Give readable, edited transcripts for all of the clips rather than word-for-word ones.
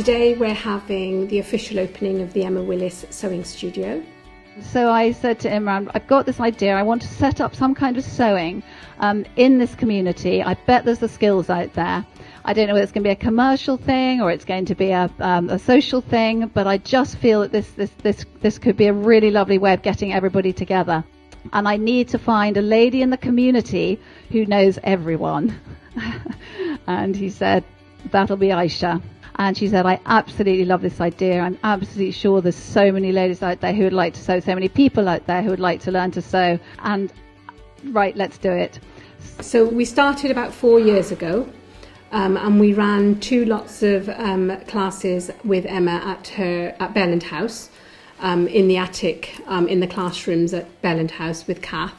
today we're having the official opening of the Emma Willis Sewing Studio. So I said to Imran, I've got this idea. I want to set up some kind of sewing in this community. I bet there's the skills out there. I don't know whether it's going to be a commercial thing or it's going to be a social thing, but I just feel that this could be a really lovely way of getting everybody together. And I need to find a lady in the community who knows everyone. And he said, that'll be Aisha. And she said, I absolutely love this idea. I'm absolutely sure there's so many ladies out there who would like to sew, so many people out there who would like to learn to sew. And right, let's do it. So we started about 4 years ago, and we ran 2 lots of classes with Emma at Belland House, in the attic, in the classrooms at Belland House with Kath.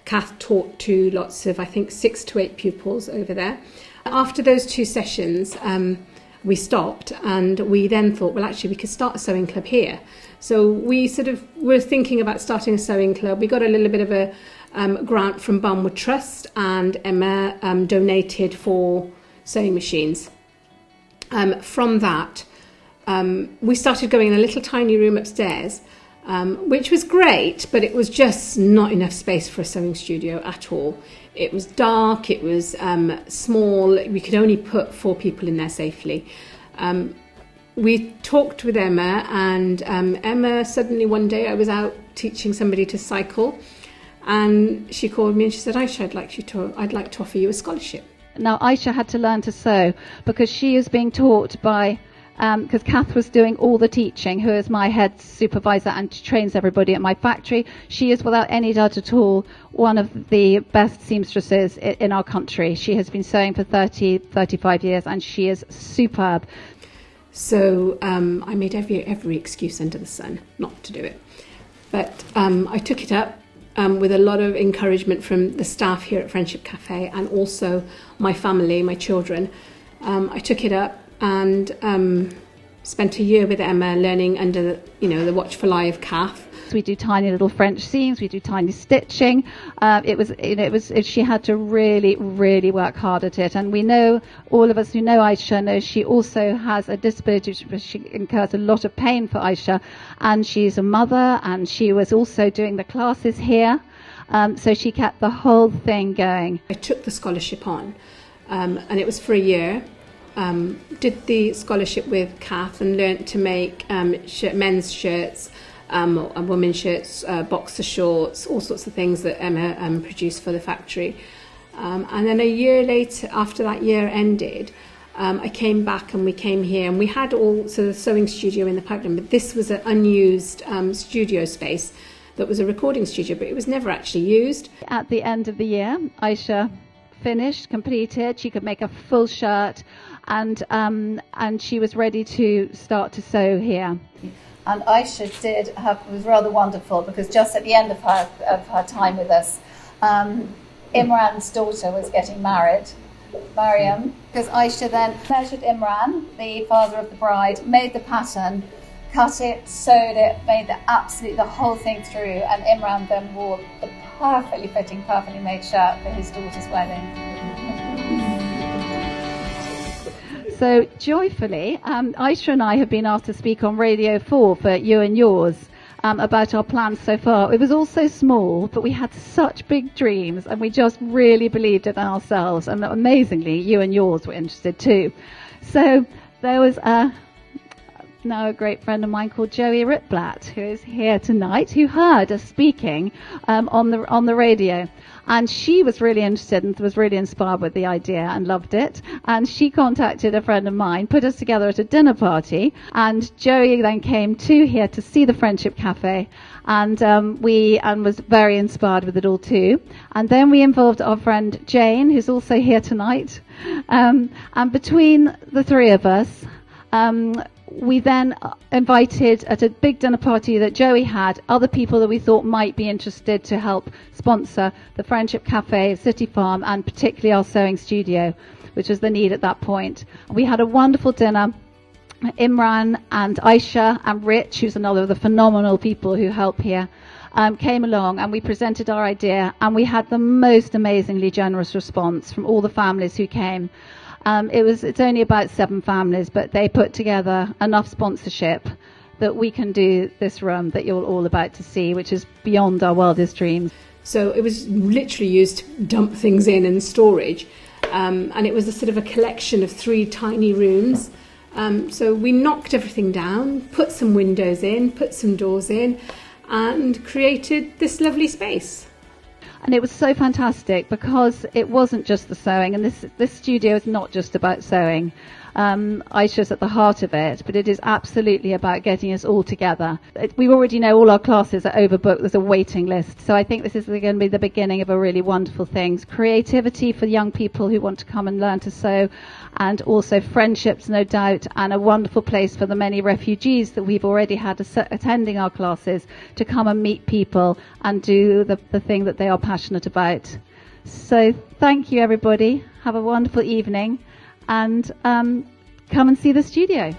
Kath taught to lots of, I think, 6 to 8 pupils over there. After those 2 sessions, we stopped, and we then thought, well, actually, we could start a sewing club here. So we sort of were thinking about starting a sewing club. We got a little bit of a grant from Barnwood Trust, and Emma donated 4 sewing machines. From that, we started going in a little tiny room upstairs, which was great, but it was just not enough space for a sewing studio at all. It was dark, it was small, we could only put 4 people in there safely. We talked with Emma, and Emma suddenly one day, I was out teaching somebody to cycle, and she called me and she said, Aisha, I'd like to offer you a scholarship. Now Aisha had to learn to sew because she is being taught by because Kath was doing all the teaching, who is my head supervisor and trains everybody at my factory. She is, without any doubt at all, one of the best seamstresses in our country. She has been sewing for 35 years, and she is superb. So I made every excuse under the sun not to do it. But I took it up with a lot of encouragement from the staff here at Friendship Café, and also my family, my children. I took it up and spent a year with Emma learning under the watchful eye of Kath. We do tiny little French seams, we do tiny stitching. She had to really, really work hard at it. And we know, all of us who know Aisha know she also has a disability which she incurs a lot of pain for Aisha. And she's a mother, and she was also doing the classes here. So she kept the whole thing going. I took the scholarship on, and it was for a year. Did the scholarship with Kath and learnt to make men's shirts, and women's shirts, boxer shorts, all sorts of things that Emma produced for the factory. And then a year later, after that year ended, I came back and we came here, and we had also the sewing studio in the pipeline, but this was an unused studio space that was a recording studio, but it was never actually used. At the end of the year, Aisha finished, completed. She could make a full shirt, and she was ready to start to sew here. And Aisha was rather wonderful, because just at the end of her time with us, Imran's daughter was getting married, Mariam, because Aisha then measured Imran, the father of the bride, made the pattern, cut it, sewed it, made the whole thing through, and Imran then wore the perfectly fitting, perfectly made shirt for his daughter's wedding. So joyfully, Aisha and I have been asked to speak on Radio 4 for You and Yours about our plans so far. It was all so small, but we had such big dreams, and we just really believed it in ourselves. And amazingly, You and Yours were interested too. So there was now a great friend of mine called Joey Ritblatt, who is here tonight, who heard us speaking on the radio. And she was really interested and was really inspired with the idea and loved it. And she contacted a friend of mine, put us together at a dinner party. And Joey then came here to see the Friendship Cafe, and was very inspired with it all too. And then we involved our friend Jane, who's also here tonight. And between the 3 of us, we then invited, at a big dinner party that Joey had, other people that we thought might be interested to help sponsor the Friendship Cafe, City Farm, and particularly our sewing studio, which was the need at that point. We had a wonderful dinner. Imran and Aisha and Rich, who's another of the phenomenal people who help here, came along, and we presented our idea, and we had the most amazingly generous response from all the families who came. It's only about 7 families, but they put together enough sponsorship that we can do this room that you're all about to see, which is beyond our wildest dreams. So it was literally used to dump things in storage. And it was a sort of a collection of 3 tiny rooms. So we knocked everything down, put some windows in, put some doors in, and created this lovely space. And it was so fantastic because it wasn't just the sewing, and this studio is not just about sewing. Aisha's at the heart of it, but it is absolutely about getting us all together. We already know all our classes are overbooked. There's a waiting list. So I think this is going to be the beginning of a really wonderful thing. Creativity for young people who want to come and learn to sew, and also friendships, no doubt, and a wonderful place for the many refugees that we've already had attending our classes to come and meet people and do the thing that they are passionate about. So thank you, everybody. Have a wonderful evening. And come and see the studio.